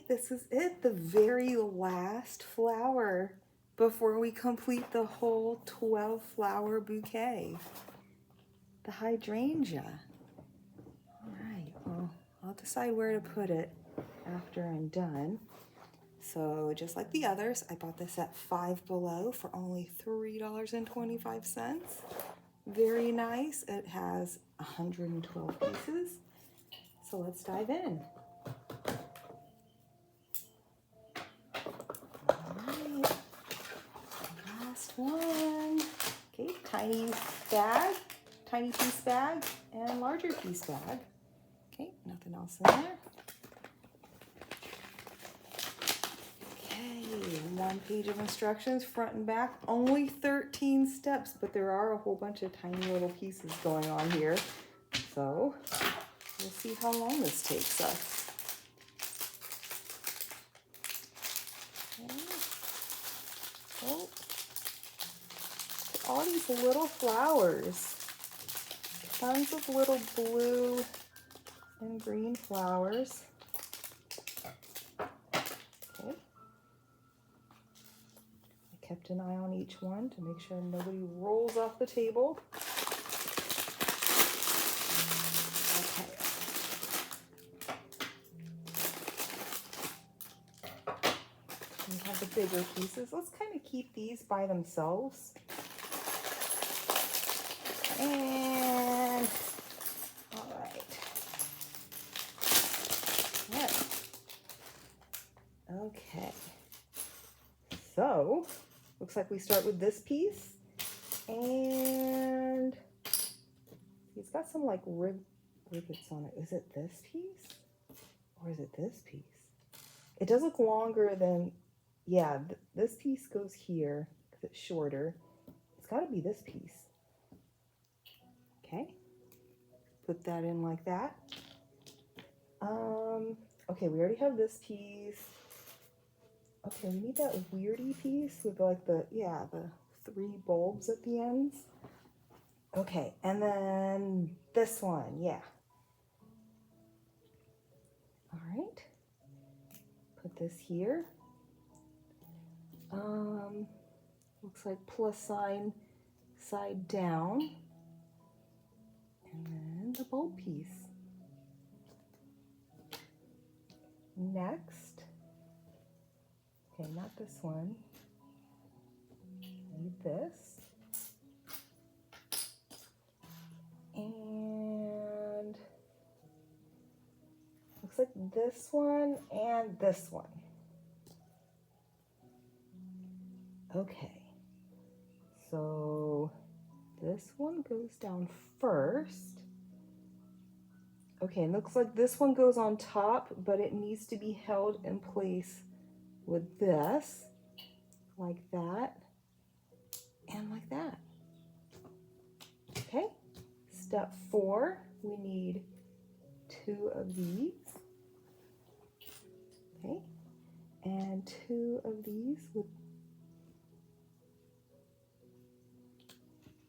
right, this is it, the very last flower before we complete the whole 12 flower bouquet. The hydrangea. All right, well, I'll decide where to put it after I'm done. So just like the others, I bought this at Five Below for only $3.25. Very nice. It has 112 pieces. So let's dive in. All right, last one. Okay, tiny bag, tiny piece bag, and larger piece bag. Okay, nothing else in there. Okay, 1 page of instructions, front and back, only 13 steps, but there are a whole bunch of tiny little pieces going on here. So we'll see how long this takes us. Okay. Oh, all these little flowers, tons of little blue and green flowers. Okay. I kept an eye on each one to make sure nobody rolls off the table. Okay. We have the bigger pieces. Let's kind of keep these by themselves. And all right. Yeah. Okay. So looks like we start with this piece, and he's got some like rivets on it. Is it this piece or is it this piece? It does look longer than, yeah, this piece goes here because it's shorter. It's got to be this piece. Okay, put that in like that. Okay, we already have this piece. Okay, we need that weirdy piece with like the 3 bulbs at the ends. Okay, and then this one, yeah. All right, put this here. Looks like plus sign side down. And then the bulb piece. Next, okay, not this one. I need this. And looks like this one and this one. Okay, so this one goes down first. Okay, and looks like this one goes on top, but it needs to be held in place with this, like that, and like that. Okay, step 4, we need 2 of these. Okay, and 2 of these with,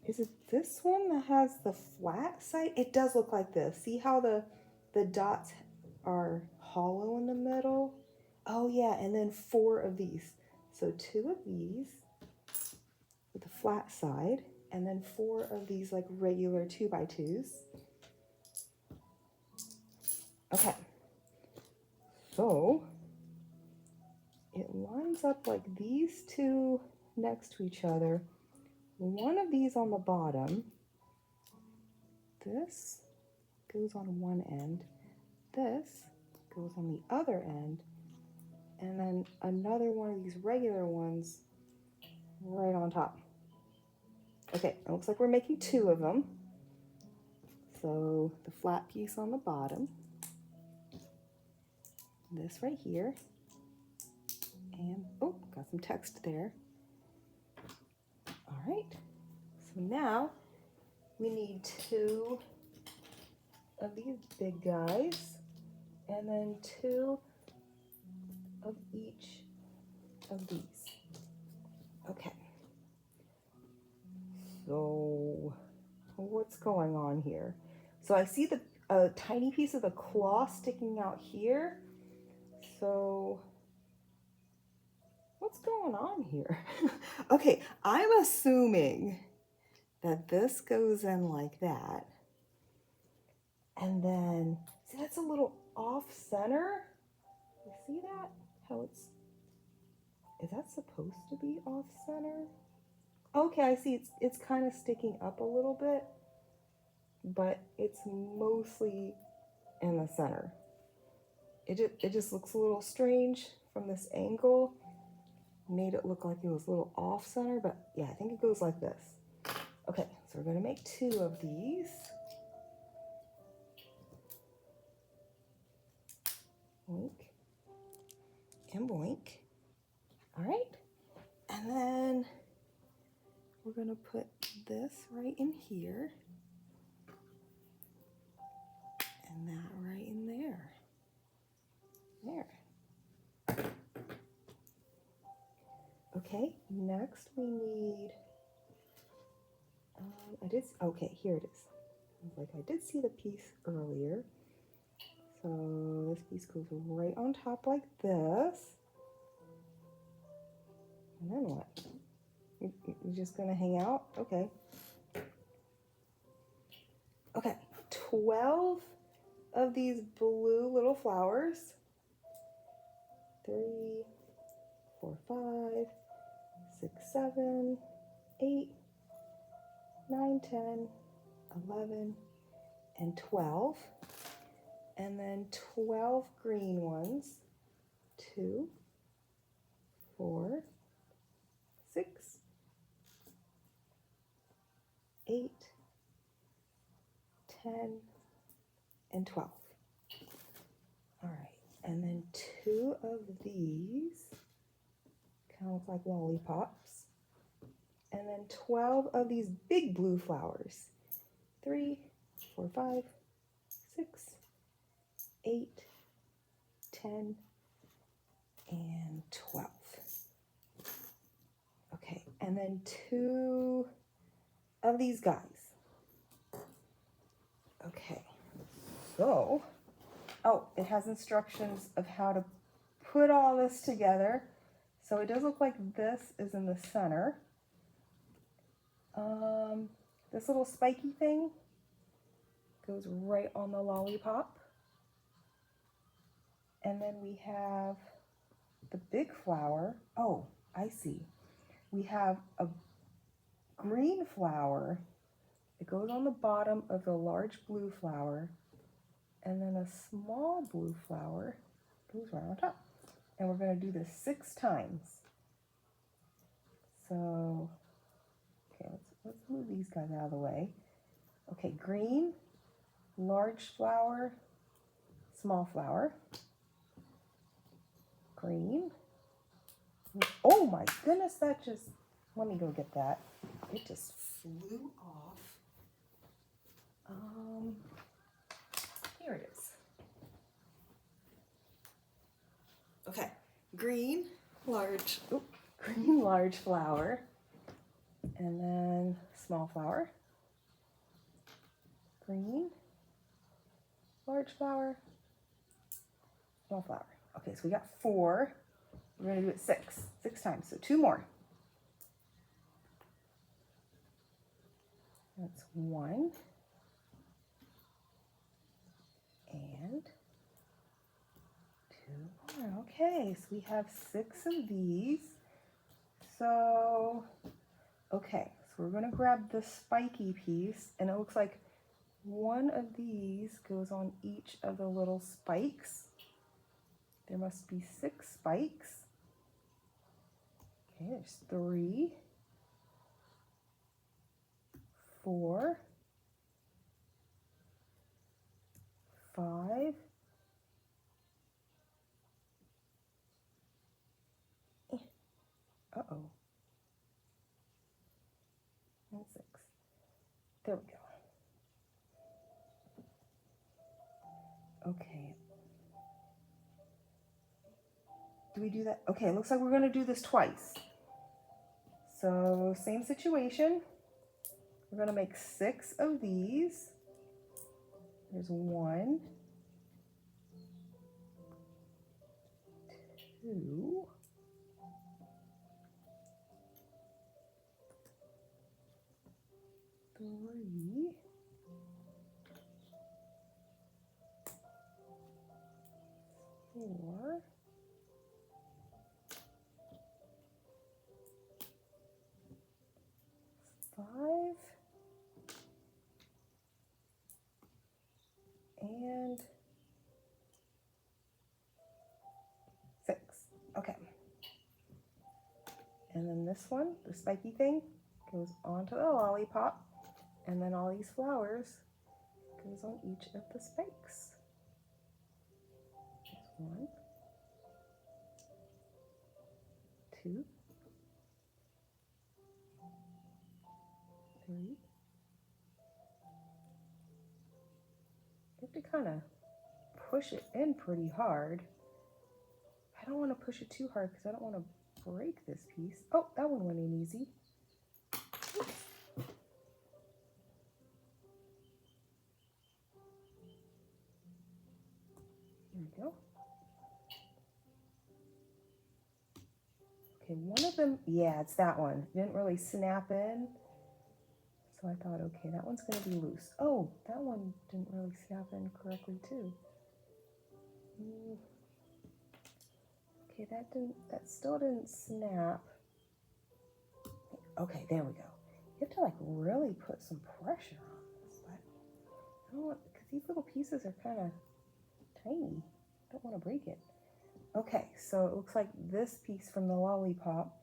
is it this one that has the flat side? It does look like this. See how the dots are hollow in the middle? Oh yeah, and then 4 of these. So 2 of these with the flat side, and then 4 of these like regular 2x2s. Okay, so it lines up like these 2 next to each other. 1 of these on the bottom. This goes on one end. This goes on the other end. And then another one of these regular ones right on top. Okay, it looks like we're making 2 of them. So the flat piece on the bottom, this right here, and oh, got some text there. All right, so now we need 2 of these big guys, and then 2 of each of these. Okay, so what's going on here? So I see a tiny piece of the claw sticking out here. So going on here? Okay, I'm assuming that this goes in like that. And then, see, that's a little off center. You see that? How is that supposed to be off center? Okay, I see it's kind of sticking up a little bit, but it's mostly in the center. It just looks a little strange from this angle. Made it look like it was a little off center, but yeah, I think it goes like this. Okay, so we're gonna make 2 of these. Boink and boink. All right, and then we're gonna put this right in here and that right in there. There. Okay, next we need, okay, here it is. I was like, I did see the piece earlier. So this piece goes right on top like this. And then what? You're just gonna hang out? Okay. Okay, 12 of these blue little flowers. 3, 4, 5, 6, 7, 8, 9, 10, 11, and 12. And then 12 green ones. 2, 4, 6, 8, 10, and 12. All right, and then 2 of these kind of look like lollipops. And then 12 of these big blue flowers. 3, 4, 5, 6, 8, 10, and 12. Okay, and then 2 of these guys. Okay, so, oh, it has instructions of how to put all this together. So it does look like this is in the center. This little spiky thing goes right on the lollipop. And then we have the big flower. Oh, I see. We have a green flower. It goes on the bottom of the large blue flower. And then a small blue flower goes right on top. And we're going to do this 6 times. So, okay, let's move these guys out of the way. Okay, green, large flower, small flower. Green. Oh my goodness, that just, let me go get that. It just flew off. Here it is. Okay, green, large flower, and then small flower. Green, large flower, small flower. Okay, so we got 4. We're going to do it 6 times, so 2 more. That's 1 and 2 more. Okay, so we have 6 of these. So, okay, so we're going to grab the spiky piece, and it looks like 1 of these goes on each of the little spikes. There must be 6 spikes. Okay, there's 3, 4, 5, uh-oh, and 6. There we go. Okay. Do we do that? Okay, it looks like we're going to do this twice. So, same situation. We're going to make 6 of these. There's 1, 2, 4, 5, and 6. Okay. And then this one, the spiky thing, goes onto the lollipop, and then all these flowers goes on each of the spikes. There's 1, 2, 3. You have to kind of push it in pretty hard. I don't want to push it too hard because I don't want to break this piece. Oh, that one went in easy. Oops. There we go. Okay, one of them, yeah, it's that one. It didn't really snap in. So I thought, okay, that one's going to be loose. Oh, that one didn't really snap in correctly too. Okay, that still didn't snap. Okay, there we go. You have to like really put some pressure on this, but I don't want, because these little pieces are kind of tiny. I don't want to break it. Okay, so it looks like this piece from the lollipop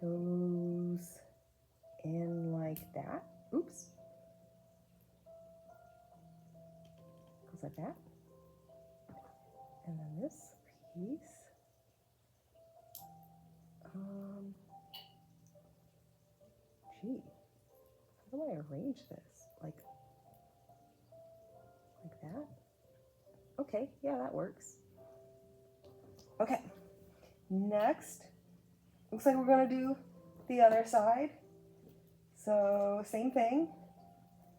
goes in like that. Oops. Goes like that. And then this piece, gee, how do I arrange this? Like that? Okay, yeah, that works. Okay, next, looks like we're gonna do the other side. So same thing.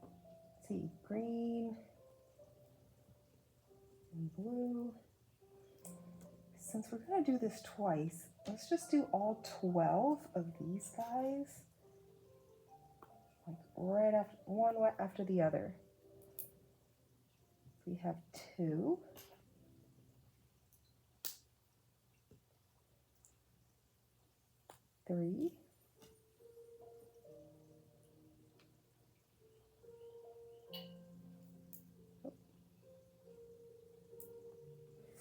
Let's see, green and blue. Since we're gonna do this twice, let's just do all 12 of these guys. Like right after, one after the other. We have 2. 3.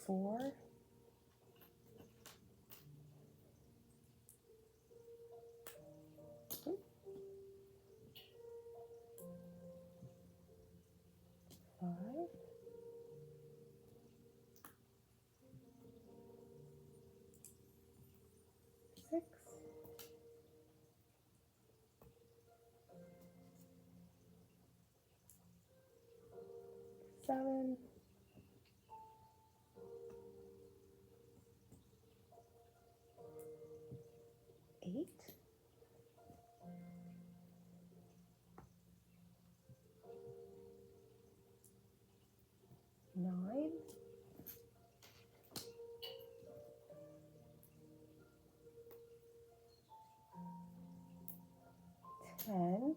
4. 5. 6. 7. 8. 9. 10.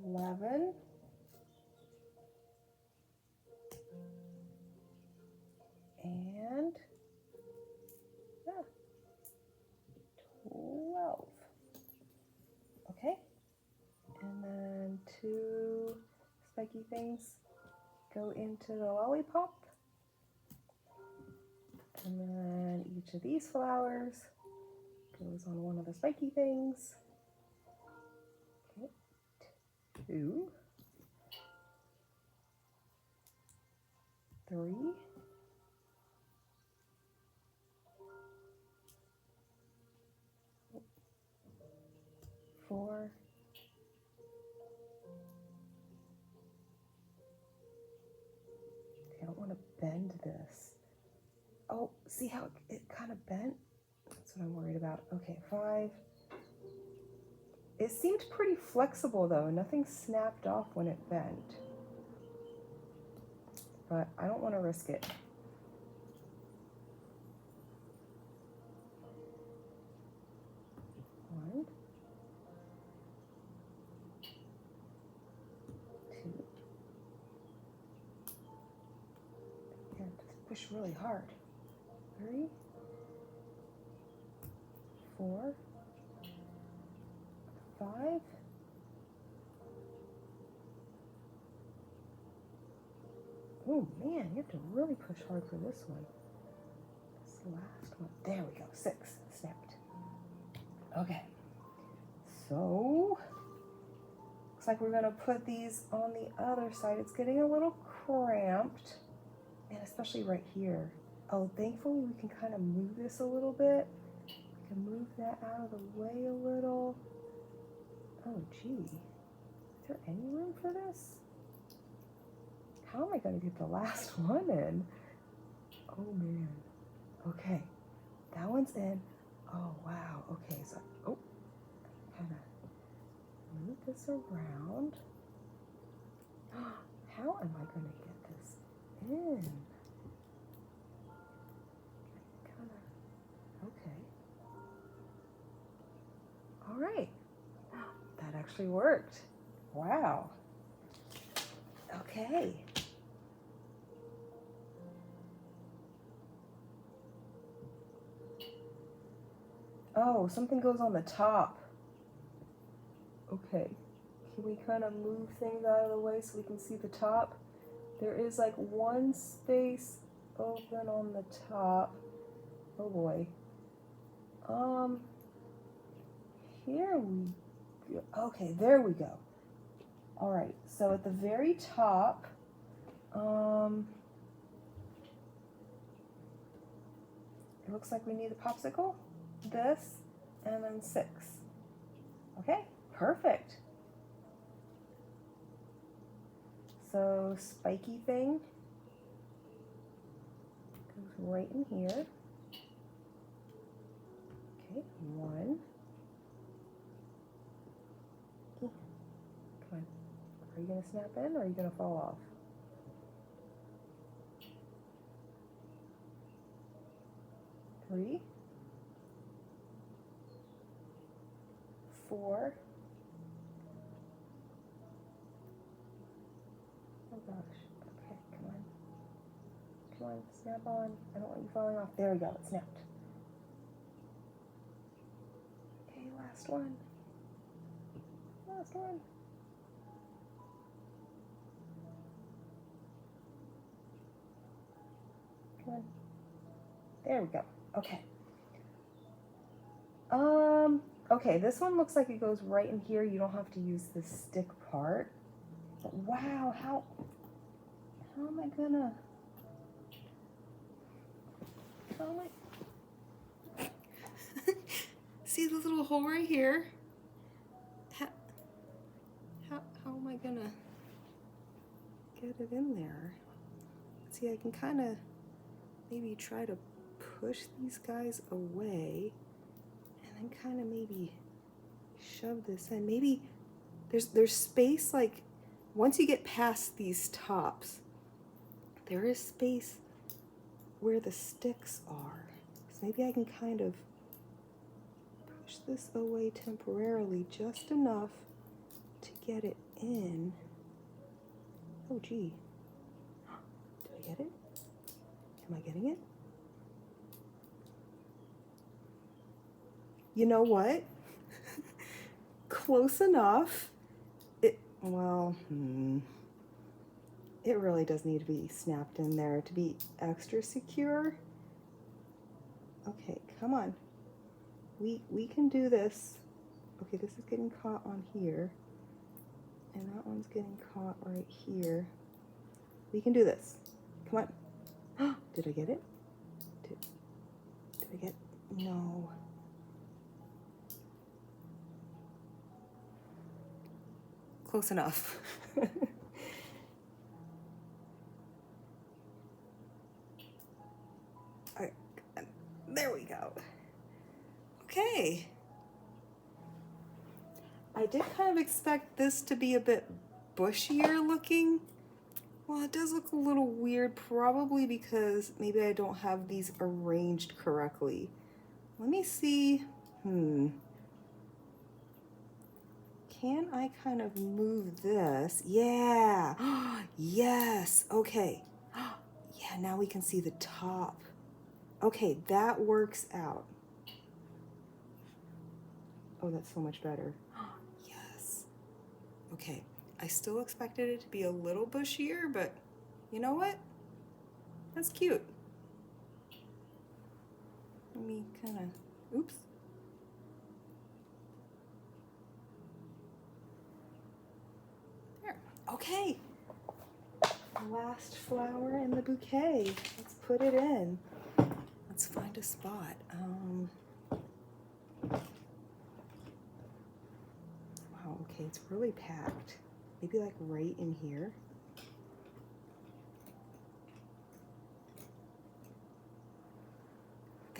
11. And 12. Okay, and then 2 spiky things go into the lollipop, and then each of these flowers goes on one of the spiky things. Okay, 2, 3, 4, 'kay, I don't want to bend this. Oh, see how it kind of bent? That's what I'm worried about. Okay, 5. It seemed pretty flexible though. Nothing snapped off when it bent. But I don't want to risk it. 1, push really hard. 3, 4, 5. Oh man, you have to really push hard for this one. This last one. There we go. 6. Snapped. Okay. So, looks like we're going to put these on the other side. It's getting a little cramped, and especially right here. Oh, thankfully we can kind of move this a little bit. We can move that out of the way a little. Oh, gee. Is there any room for this? How am I going to get the last one in? Oh, man. Okay. That one's in. Oh, wow. Okay, so, oh, kind of move this around. How am I going to get this in? Kind of, okay. All right. That actually worked. Wow. Okay. Oh, something goes on the top. Okay. Can we kind of move things out of the way so we can see the top? There is like one space open on the top. Oh boy. Here we go. Okay, there we go. All right, so at the very top, it looks like we need a popsicle, this, and then 6. Okay, perfect. So spiky thing goes right in here. Okay, 1. Come on. Are you going to snap in or are you going to fall off? 3, 4. Oh gosh. Okay, come on. Come on, snap on. I don't want you falling off. There we go, it snapped. Okay, last one. Last one. Come on. There we go. Okay. Okay, this one looks like it goes right in here. You don't have to use the stick part. But wow, how am I gonna, how am I, see the little hole right here? How am I gonna get it in there? See, I can kind of maybe try to push these guys away and then kind of maybe shove this in. Maybe there's space, like once you get past these tops, there is space where the sticks are. So maybe I can kind of push this away temporarily, just enough to get it in. Oh gee, did I get it? Am I getting it? You know what? Close enough. It really does need to be snapped in there to be extra secure. Okay, come on. We can do this. Okay, this is getting caught on here. And that one's getting caught right here. We can do this. Come on. Did I get it? Did I get? No. Close enough. All right, there we go. Okay. I did kind of expect this to be a bit bushier looking. Well, it does look a little weird, probably because maybe I don't have these arranged correctly. Let me see. Can I kind of move this? Yeah. Yes. Okay. And now we can see the top. Okay, that works out. Oh, that's so much better. Yes. Okay, I still expected it to be a little bushier, but you know what? That's cute. Let me kind of, oops. There, okay. Last flower in the bouquet. Let's put it in. Let's find a spot. Wow, okay, it's really packed. Maybe like right in here.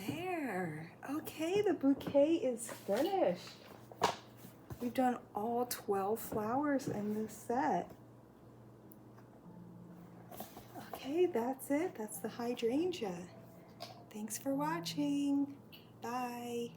There. Okay, the bouquet is finished. We've done all 12 flowers in this set. Okay, that's it. That's the hydrangea. Thanks for watching. Bye.